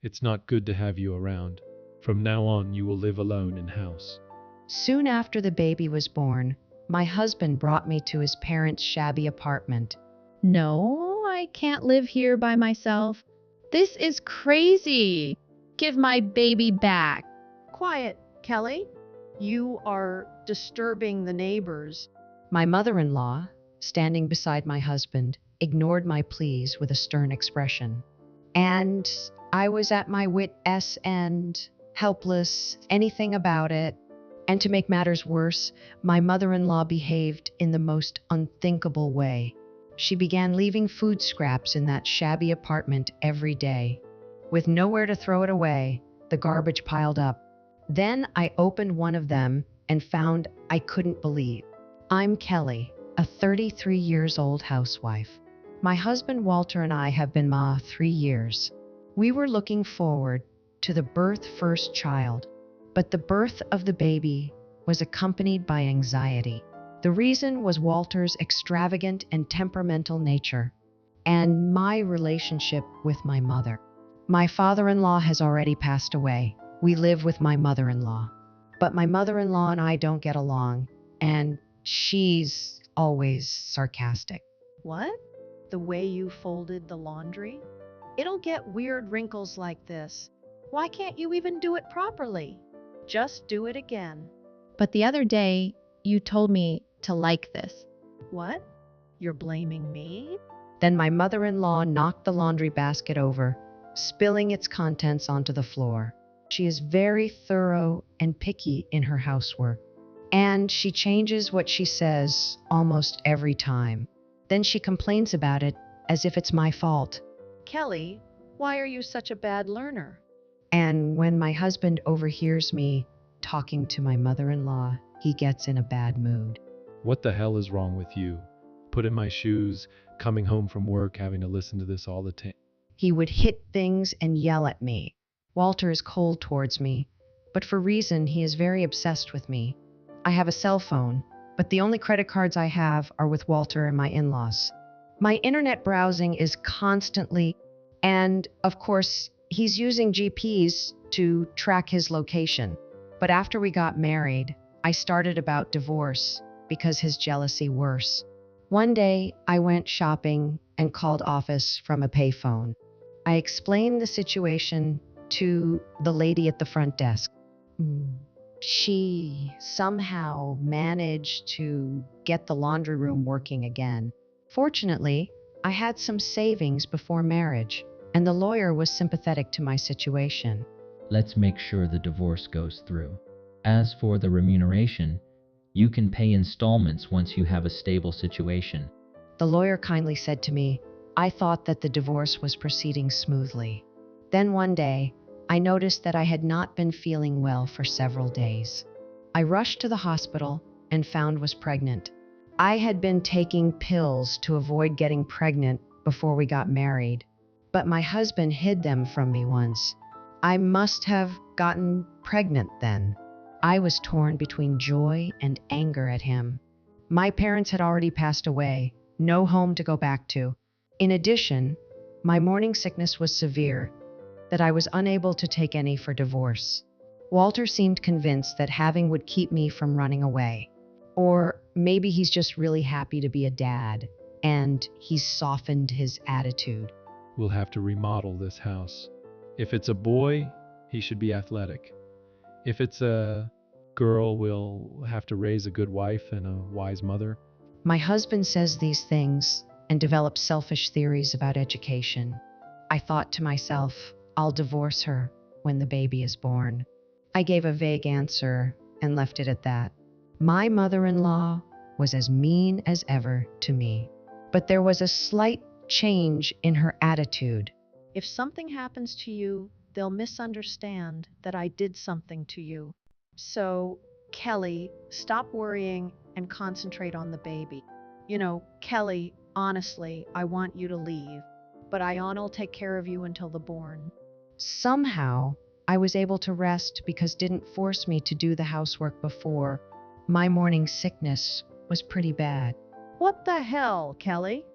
It's not good to have you around. From now on, you will live alone in house. Soon after the baby was born, my husband brought me to his parents' shabby apartment. No, I can't live here by myself. This is crazy. Give my baby back. Quiet, Kelly. You are disturbing the neighbors. My mother-in-law, standing beside my husband, ignored my pleas with a stern expression. And I was at my wit's end, helpless, anything about it. And to make matters worse, my mother-in-law behaved in the most unthinkable way. She began leaving food scraps in that shabby apartment every day. With nowhere to throw it away, the garbage piled up. Then I opened one of them and found I couldn't believe. I'm Kelly, a 33 years old housewife. My husband Walter and I have been 3 years. We were looking forward to the first child, but the birth of the baby was accompanied by anxiety. The reason was Walter's extravagant and temperamental nature and my relationship with my mother. My father-in-law has already passed away. We live with my mother-in-law. But my mother-in-law and I don't get along, and she's always sarcastic. What? The way you folded the laundry? It'll get weird wrinkles like this. Why can't you even do it properly? Just do it again. But the other day, you told me to like this. What? You're blaming me? Then my mother-in-law knocked the laundry basket over, spilling its contents onto the floor. She is very thorough and picky in her housework, and she changes what she says almost every time. Then she complains about it as if it's my fault. Kelly, why are you such a bad learner? And when my husband overhears me talking to my mother-in-law, he gets in a bad mood. What the hell is wrong with you? Put in my shoes, coming home from work, having to listen to this all the time. He would hit things and yell at me. Walter is cold towards me, but for reason he is very obsessed with me. I have a cell phone, but the only credit cards I have are with Walter and my in-laws. My internet browsing is constantly, and of course, he's using GPS to track his location. But after we got married, I started about divorce because his jealousy worse. One day, I went shopping and called office from a payphone. I explained the situation to the lady at the front desk. She somehow managed to get the laundry room working again. Fortunately, I had some savings before marriage, and the lawyer was sympathetic to my situation. Let's make sure the divorce goes through. As for the remuneration, you can pay installments once you have a stable situation. The lawyer kindly said to me, I thought that the divorce was proceeding smoothly. Then one day, I noticed that I had not been feeling well for several days. I rushed to the hospital and found was pregnant. I had been taking pills to avoid getting pregnant before we got married, but my husband hid them from me once. I must have gotten pregnant then. I was torn between joy and anger at him. My parents had already passed away, no home to go back to. In addition, my morning sickness was severe, that I was unable to take any for divorce. Walter seemed convinced that having would keep me from running away. Or maybe he's just really happy to be a dad, and he's softened his attitude. We'll have to remodel this house. If it's a boy, he should be athletic. If it's a girl, we'll have to raise a good wife and a wise mother. My husband says these things and develops selfish theories about education. I thought to myself, I'll divorce her when the baby is born. I gave a vague answer and left it at that. My mother-in-law was as mean as ever to me, but there was a slight change in her attitude. If something happens to you, they'll misunderstand that I did something to you. So, Kelly, stop worrying and concentrate on the baby. Kelly, honestly, I want you to leave, but Ayan'll take care of you until the born. Somehow, I was able to rest because didn't force me to do the housework before. My morning sickness was pretty bad. What the hell, Kelly?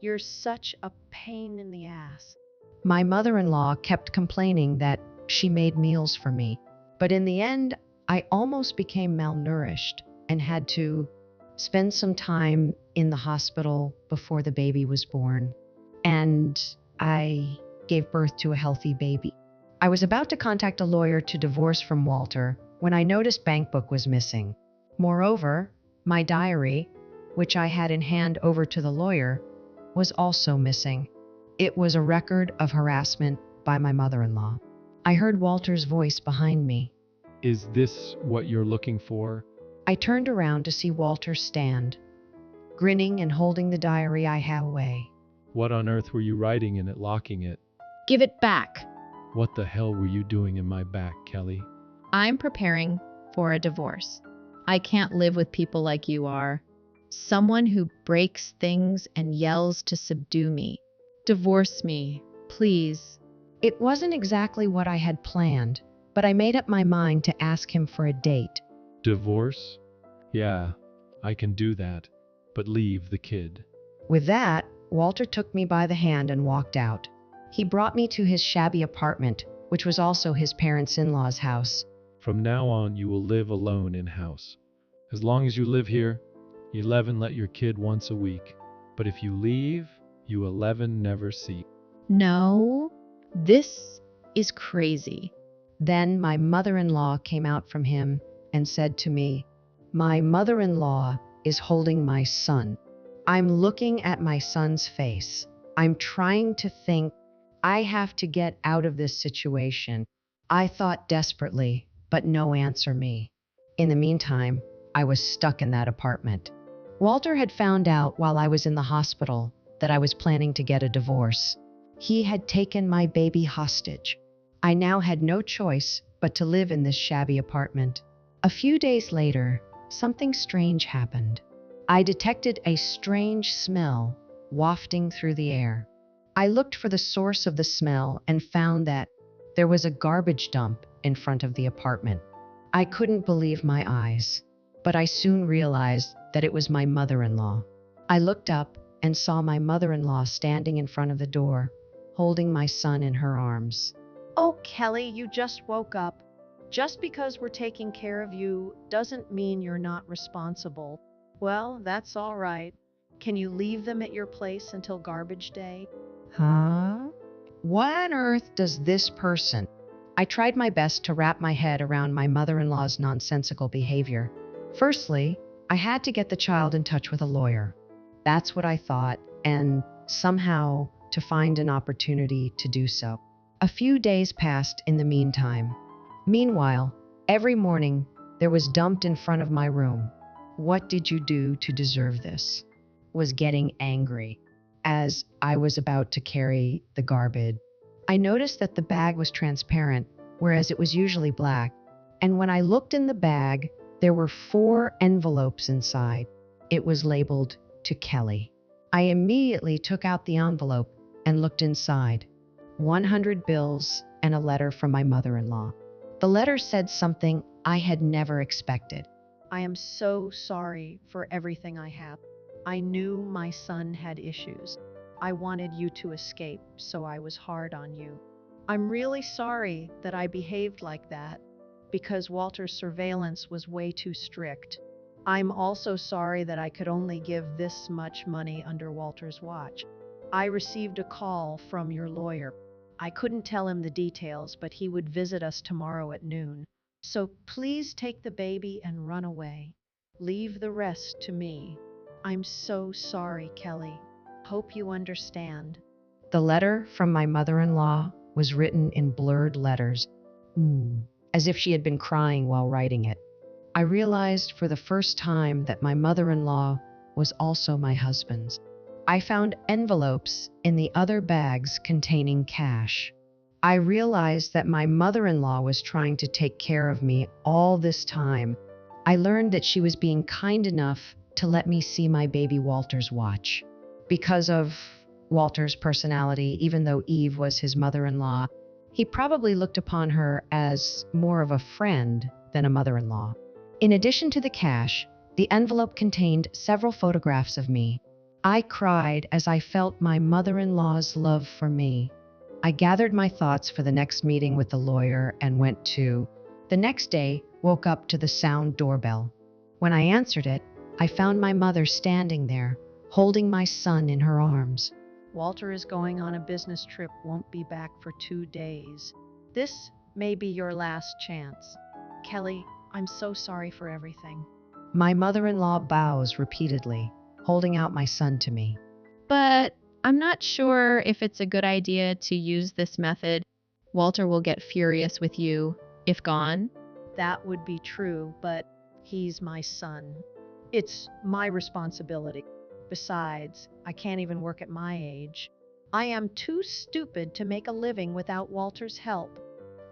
You're such a pain in the ass. My mother-in-law kept complaining that she made meals for me, but in the end, I almost became malnourished and had to spend some time in the hospital before the baby was born. And I gave birth to a healthy baby. I was about to contact a lawyer to divorce from Walter when I noticed bank book was missing. Moreover, my diary, which I had in hand over to the lawyer, was also missing. It was a record of harassment by my mother-in-law. I heard Walter's voice behind me. Is this what you're looking for? I turned around to see Walter stand, grinning and holding the diary I had away. What on earth were you writing in it, locking it? Give it back. What the hell were you doing in my back, Kelly? I'm preparing for a divorce. I can't live with people like you are. Someone who breaks things and yells to subdue me. Divorce me, please. It wasn't exactly what I had planned, but I made up my mind to ask him for a date. Divorce? Yeah, I can do that, but leave the kid. With that, Walter took me by the hand and walked out. He brought me to his shabby apartment, which was also his parents-in-law's house. From now on, you will live alone in-house. As long as you live here, you 11 let your kid once a week. But if you leave, you 11 never see. No, this is crazy. Then my mother-in-law came out from him and said to me, "My mother-in-law is holding my son. I'm looking at my son's face. I'm trying to think. I have to get out of this situation." I thought desperately, but no answer me. In the meantime, I was stuck in that apartment. Walter had found out while I was in the hospital that I was planning to get a divorce. He had taken my baby hostage. I now had no choice but to live in this shabby apartment. A few days later, something strange happened. I detected a strange smell wafting through the air. I looked for the source of the smell and found that there was a garbage dump in front of the apartment. I couldn't believe my eyes, but I soon realized that it was my mother-in-law. I looked up and saw my mother-in-law standing in front of the door, holding my son in her arms. Oh, Kelly, you just woke up. Just because we're taking care of you doesn't mean you're not responsible. Well, that's all right. Can you leave them at your place until garbage day? Huh? What on earth does this person? I tried my best to wrap my head around my mother-in-law's nonsensical behavior. Firstly, I had to get the child in touch with a lawyer. That's what I thought, and somehow to find an opportunity to do so. A few days passed in the meantime. Meanwhile, every morning there was dumped in front of my room. "What did you do to deserve this?" Was getting angry. As I was about to carry the garbage, I noticed that the bag was transparent, whereas it was usually black. And when I looked in the bag, there were 4 envelopes inside. It was labeled "To Kelly." I immediately took out the envelope and looked inside. 100 bills and a letter from my mother-in-law. The letter said something I had never expected. I am so sorry for everything I have. I knew my son had issues. I wanted you to escape, so I was hard on you. I'm really sorry that I behaved like that because Walter's surveillance was way too strict. I'm also sorry that I could only give this much money under Walter's watch. I received a call from your lawyer. I couldn't tell him the details, but he would visit us tomorrow at noon. So please take the baby and run away. Leave the rest to me. I'm so sorry, Kelly. Hope you understand. The letter from my mother-in-law was written in blurred letters, as if she had been crying while writing it. I realized for the first time that my mother-in-law was also my husband's. I found envelopes in the other bags containing cash. I realized that my mother-in-law was trying to take care of me all this time. I learned that she was being kind enough to let me see my baby Walter's watch. Because of Walter's personality, even though Eve was his mother-in-law, he probably looked upon her as more of a friend than a mother-in-law. In addition to the cash, the envelope contained several photographs of me. I cried as I felt my mother-in-law's love for me. I gathered my thoughts for the next meeting with the lawyer and went to. The next day, woke up to the sound doorbell. When I answered it, I found my mother standing there, holding my son in her arms. Walter is going on a business trip, won't be back for 2 days. This may be your last chance. Kelly, I'm so sorry for everything. My mother-in-law bows repeatedly, holding out my son to me. But I'm not sure if it's a good idea to use this method. Walter will get furious with you if gone. That would be true, but he's my son. It's my responsibility. Besides, I can't even work at my age. I am too stupid to make a living without Walter's help.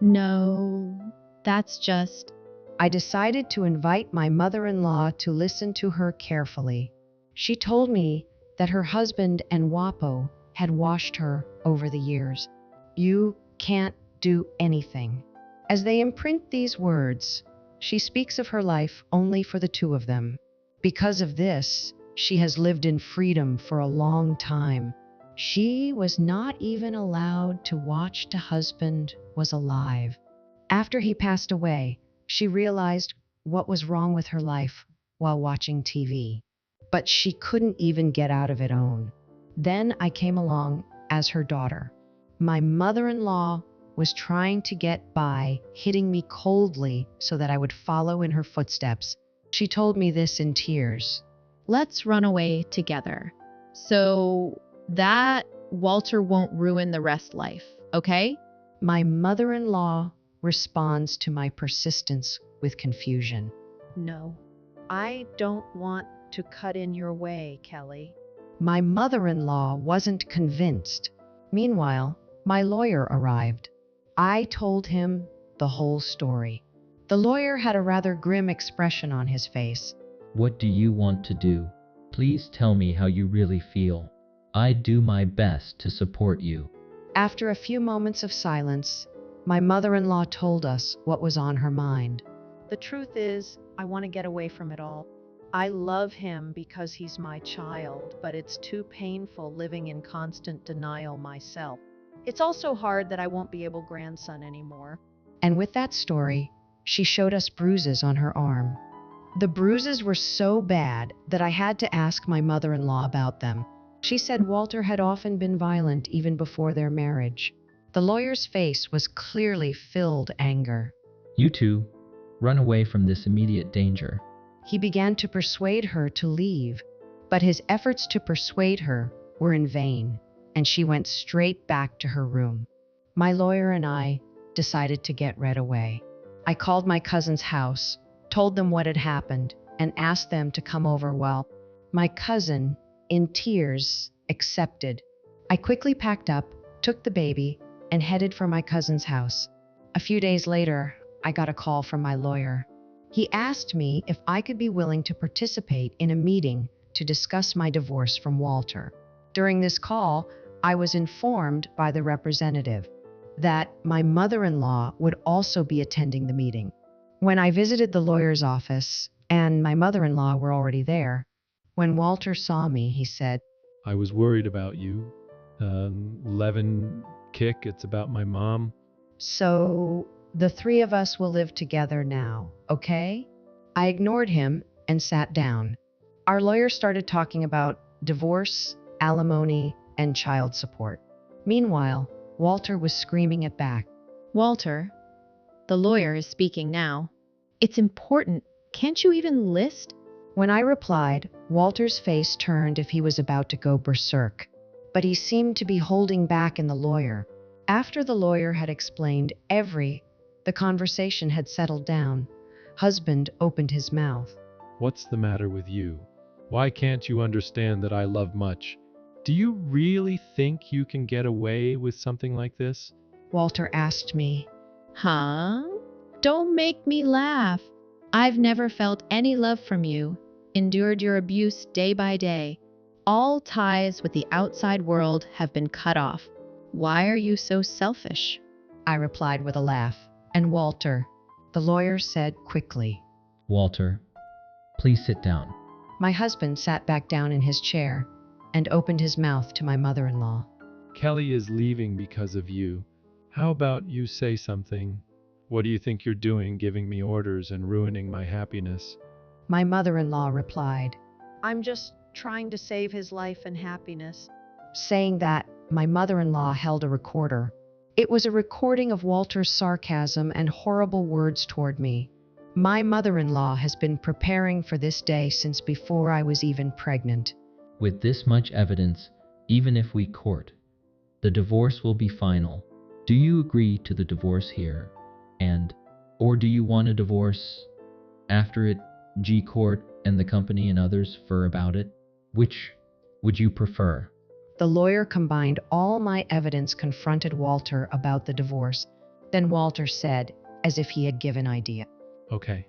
No, that's just. I decided to invite my mother-in-law to listen to her carefully. She told me that her husband and Wapo had washed her over the years. You can't do anything. As they imprint these words, she speaks of her life only for the two of them. Because of this, she has lived in freedom for a long time. She was not even allowed to watch the husband was alive. After he passed away, she realized what was wrong with her life while watching TV. But she couldn't even get out of it own. Then I came along as her daughter. My mother-in-law was trying to get by, hitting me coldly so that I would follow in her footsteps. She told me this in tears. Let's run away together. So that Walter won't ruin the rest life, okay? My mother-in-law responds to my persistence with confusion. No, I don't want to cut in your way, Kelly. My mother-in-law wasn't convinced. Meanwhile, my lawyer arrived. I told him the whole story. The lawyer had a rather grim expression on his face. What do you want to do? Please tell me how you really feel. I do my best to support you. After a few moments of silence, my mother-in-law told us what was on her mind. The truth is, I want to get away from it all. I love him because he's my child, but it's too painful living in constant denial myself. It's also hard that I won't be able grandson anymore. And with that story, she showed us bruises on her arm. The bruises were so bad that I had to ask my mother-in-law about them. She said Walter had often been violent even before their marriage. The lawyer's face was clearly filled anger. You two, run away from this immediate danger. He began to persuade her to leave, but his efforts to persuade her were in vain, and she went straight back to her room. My lawyer and I decided to get Red away. I called my cousin's house, told them what had happened, and asked them to come over. Well, my cousin, in tears, accepted. I quickly packed up, took the baby, and headed for my cousin's house. A few days later, I got a call from my lawyer. He asked me if I could be willing to participate in a meeting to discuss my divorce from Walter. During this call, I was informed by the representative that my mother-in-law would also be attending the meeting. When I visited the lawyer's office, and my mother-in-law were already there, when Walter saw me, he said, I was worried about you. 11 kick, it's about my mom. "So the three of us will live together now, okay?" I ignored him and sat down. Our lawyer started talking about divorce, alimony, and child support. Meanwhile, Walter was screaming it back. Walter, the lawyer is speaking now. It's important. Can't you even list? When I replied, Walter's face turned as if he was about to go berserk, but he seemed to be holding back in the lawyer. After the lawyer had explained the conversation had settled down. Husband opened his mouth. What's the matter with you? Why can't you understand that I love much? Do you really think you can get away with something like this? Walter asked me. Huh? Don't make me laugh. I've never felt any love from you, endured your abuse day by day. All ties with the outside world have been cut off. Why are you so selfish? I replied with a laugh. And Walter, the lawyer said quickly. Walter, please sit down. My husband sat back down in his chair and opened his mouth to my mother-in-law. Kelly is leaving because of you. How about you say something? What do you think you're doing, giving me orders and ruining my happiness? My mother-in-law replied. I'm just trying to save his life and happiness. Saying that, my mother-in-law held a recorder. It was a recording of Walter's sarcasm and horrible words toward me. My mother-in-law has been preparing for this day since before I was even pregnant. With this much evidence, even if we court, the divorce will be final. Do you agree to the divorce here? Or do you want a divorce after it, G-Court and the company and others for about it? Which would you prefer? The lawyer combined all my evidence, confronted Walter about the divorce. Then Walter said, as if he had given idea. Okay.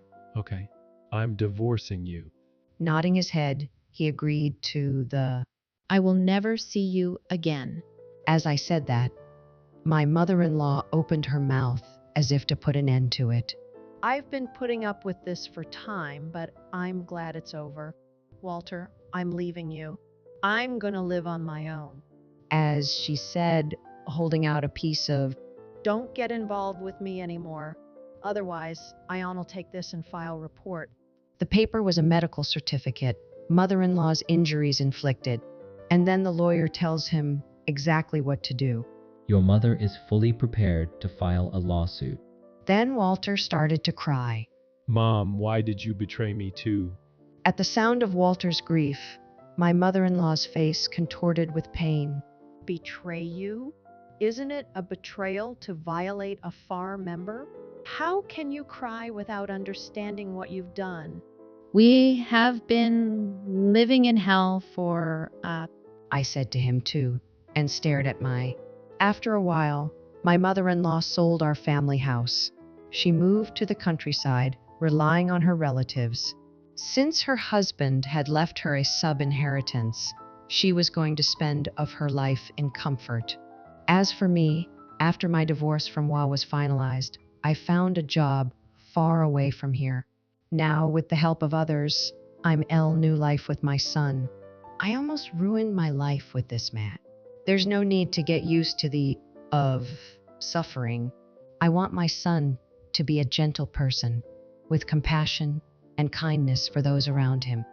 I'm divorcing you. Nodding his head, he agreed to the. I will never see you again. As I said that, my mother-in-law opened her mouth as if to put an end to it. I've been putting up with this for time, but I'm glad it's over. Walter, I'm leaving you. I'm gonna live on my own. As she said, holding out a piece of. Don't get involved with me anymore. Otherwise, Ion'll take this and file report. The paper was a medical certificate, mother-in-law's injuries inflicted, and then the lawyer tells him exactly what to do. Your mother is fully prepared to file a lawsuit. Then Walter started to cry. Mom, why did you betray me too? At the sound of Walter's grief, my mother-in-law's face contorted with pain. Betray you? Isn't it a betrayal to violate a FAR member? How can you cry without understanding what you've done? We have been living in hell for, I said to him too, and stared at my. After a while, my mother-in-law sold our family house. She moved to the countryside, relying on her relatives. Since her husband had left her a sub-inheritance, she was going to spend of her life in comfort. As for me, after my divorce from Wa was finalized, I found a job far away from here. Now, with the help of others, I'm new life with my son. I almost ruined my life with this man. There's no need to get used to the suffering. I want my son to be a gentle person with compassion and kindness for those around him.